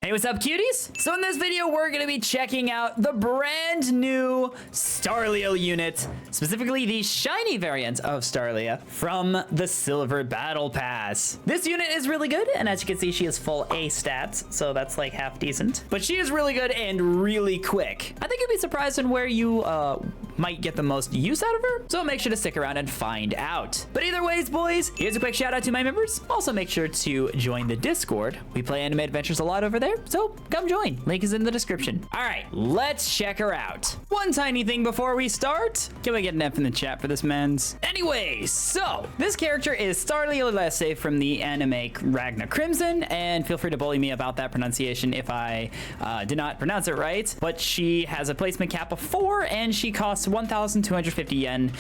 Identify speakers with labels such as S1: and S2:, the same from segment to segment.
S1: Hey, what's up, cuties? So in this video, we're gonna be checking out the brand new STARLIA unit, specifically the shiny variant of STARLIA from the Silver Battle Pass. This unit is really good, and as you can see, she has full A stats, so that's like half decent. But she is really good and really quick. I think you'd be surprised in where you might get the most use out of her, so make sure to stick around and find out. But either ways, boys, here's a quick shout out to my members. Also, make sure to join the Discord. We play Anime Adventures a lot over there, so come join. Link is in the description. All right, let's check her out. One tiny thing before we start. Can we get an F in the chat for this, mans? Anyways, so this character is STARLIA from the anime Ragna Crimson, and feel free to bully me about that pronunciation if I did not pronounce it right. But she has a placement cap of 4, and she costs 1,250 yen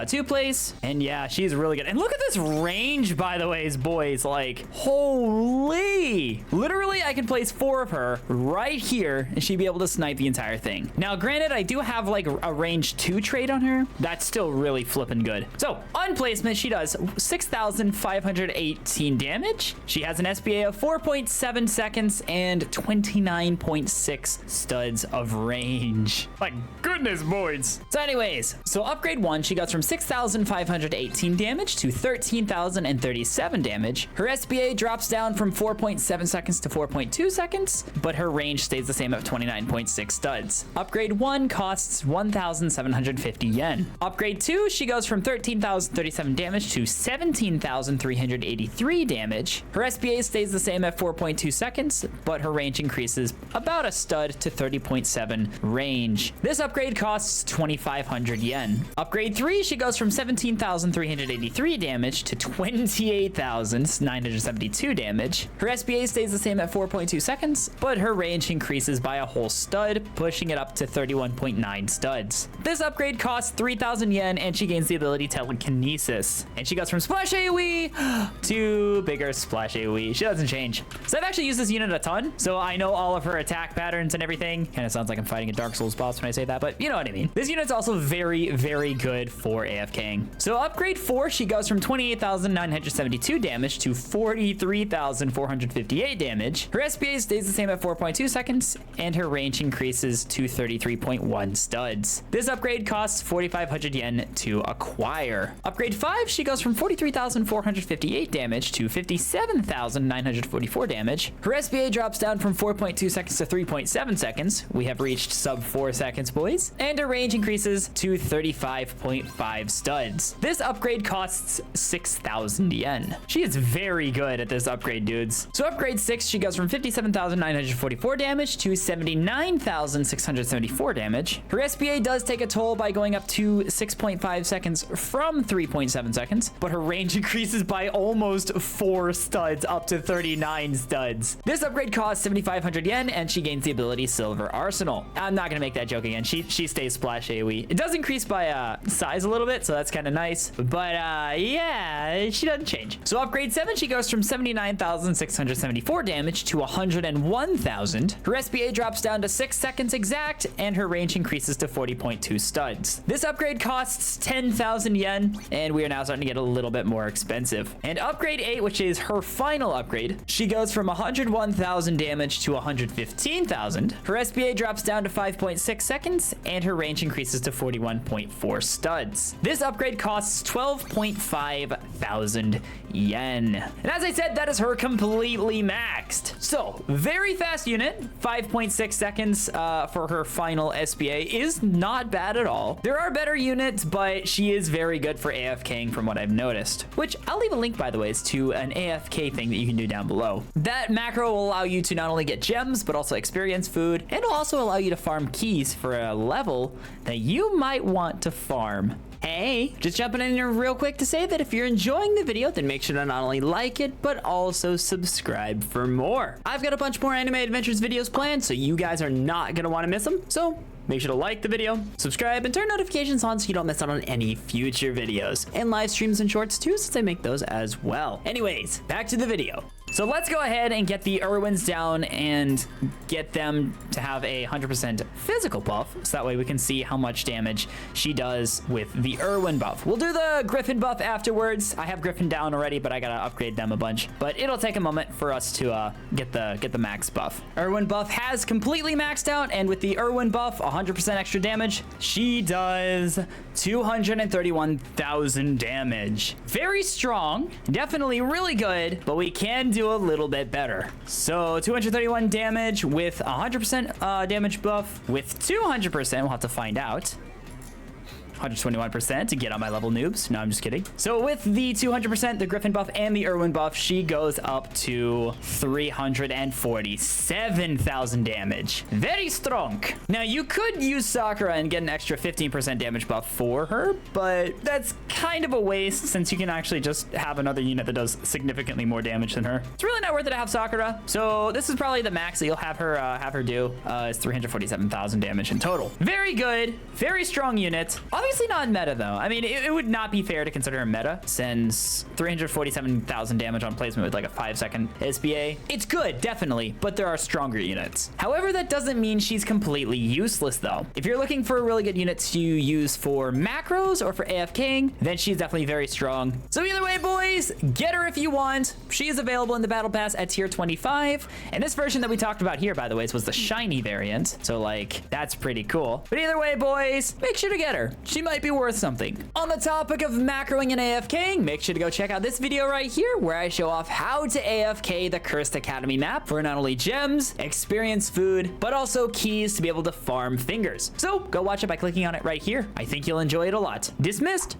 S1: to place. And yeah, she's really good. And look at this range, by the way, boys. Like, holy! Literally, I can place 4 of her right here, and she'd be able to snipe the entire thing. Now, granted, I do have like a range 2 trait on her. That's still really flipping good. So, on placement, she does 6,518 damage. She has an SBA of 4.7 seconds and 29.6 studs of range. My goodness, boys. So anyways, so upgrade 1, she goes from 6,518 damage to 13,037 damage. Her SBA drops down from 4.7 seconds to 4.2 seconds, but her range stays the same at 29.6 studs. Upgrade 1 costs 1,750 yen. Upgrade 2, she goes from 13,037 damage to 17,383 damage. Her SBA stays the same at 4.2 seconds, but her range increases about a stud to 30.7 range. This upgrade costs 2,500 yen. Upgrade 3, she goes from 17,383 damage to 28,972 damage. Her SBA stays the same at 4.2 seconds, but her range increases by a whole stud, pushing it up to 31.9 studs. This upgrade costs 3,000 yen, and she gains the ability Telekinesis. And she goes from Splash AoE to bigger Splash AoE. She doesn't change. So I've actually used this unit a ton, so I know all of her attack patterns and everything. Kind of sounds like I'm fighting a Dark Souls boss when I say that, but you know what I mean. This unit's also very, very good for AFKing. So upgrade 4, she goes from 28,972 damage to 43,458 damage. Her SBA stays the same at 4.2 seconds, and her range increases to 33.1 studs. This upgrade costs 4,500 yen to acquire. Upgrade 5, she goes from 43,458 damage to 57,944 damage. Her SBA drops down from 4.2 seconds to 3.7 seconds. We have reached sub 4 seconds, boys. And her range increases to 35.5 studs. This upgrade costs 6,000 yen. She is very good at this upgrade, dudes. So upgrade 6, she goes from 57,944 damage to 79,674 damage. Her SBA does take a toll by going up to 6.5 seconds from 3.7 seconds, but her range increases by almost 4 studs up to 39 studs. This upgrade costs 7,500 yen, and she gains the ability Silver Arsenal. I'm not gonna make that joke again. She stays Splash AoE. It does increase by size a little bit, so that's kind of nice, but yeah, she doesn't change. So upgrade 7, she goes from 79,674 damage to 101,000. Her SBA drops down to 6 seconds exact, and her range increases to 40.2 studs. This upgrade costs 10,000 yen, and we are now starting to get a little bit more expensive. And upgrade 8, which is her final upgrade, she goes from 101,000 damage to 115,000. Her SBA drops down to 5.6 seconds, and her range increases to 41.4 studs. This upgrade costs 12.5 thousand yen. And as I said, that is her completely maxed. So, very fast unit. 5.6 seconds for her final SBA is not bad at all. There are better units, but she is very good for AFKing from what I've noticed. Which, I'll leave a link, by the way, to an AFK thing that you can do down below. That macro will allow you to not only get gems, but also experience food, and will also allow you to farm keys for a level that you might want to farm. Hey, just jumping in here real quick to say that if you're enjoying the video, then make sure to not only like it, but also subscribe for more. I've got a bunch more Anime Adventures videos planned, so you guys are not gonna wanna miss them. So make sure to like the video, subscribe, and turn notifications on so you don't miss out on any future videos. And live streams and shorts too, since I make those as well. Anyways, back to the video. So let's go ahead and get the Irwins down and get them to have a 100% physical buff. So that way we can see how much damage she does with the Irwin buff. We'll do the Griffin buff afterwards. I have Griffin down already, but I gotta upgrade them a bunch. But it'll take a moment for us to get the max buff. Irwin buff has completely maxed out, and with the Irwin buff, 100% extra damage, she does 231,000 damage. Very strong, definitely really good, but we can do a little bit better. So 231 damage with 100% damage buff. With 200%, we'll have to find out. 121% to get on my level, noobs. No, I'm just kidding. So with the 200%, the Griffin buff and the Irwin buff, she goes up to 347,000 damage. Very strong. Now, you could use Sakura and get an extra 15% damage buff for her, but that's kind of a waste since you can actually just have another unit that does significantly more damage than her. It's really not worth it to have Sakura. So this is probably the max that you'll have her do is 347,000 damage in total. Very good. Very strong unit. Obviously not meta, though. I mean, it would not be fair to consider her meta since 347,000 damage on placement with like a 5-second SBA. It's good, definitely, but there are stronger units. However, that doesn't mean she's completely useless, though. If you're looking for a really good unit to use for macros or for AFKing, then she's definitely very strong. So either way, boys, get her if you want. She is available in the Battle Pass at tier 25. And this version that we talked about here, by the way, was the shiny variant. So, like, that's pretty cool. But either way, boys, make sure to get her. She might be worth something. On the topic of macroing and AFKing, make sure to go check out this video right here where I show off how to AFK the Cursed Academy map for not only gems, experience, food, but also keys to be able to farm fingers. So go watch it by clicking on it right here. I think you'll enjoy it a lot. Dismissed.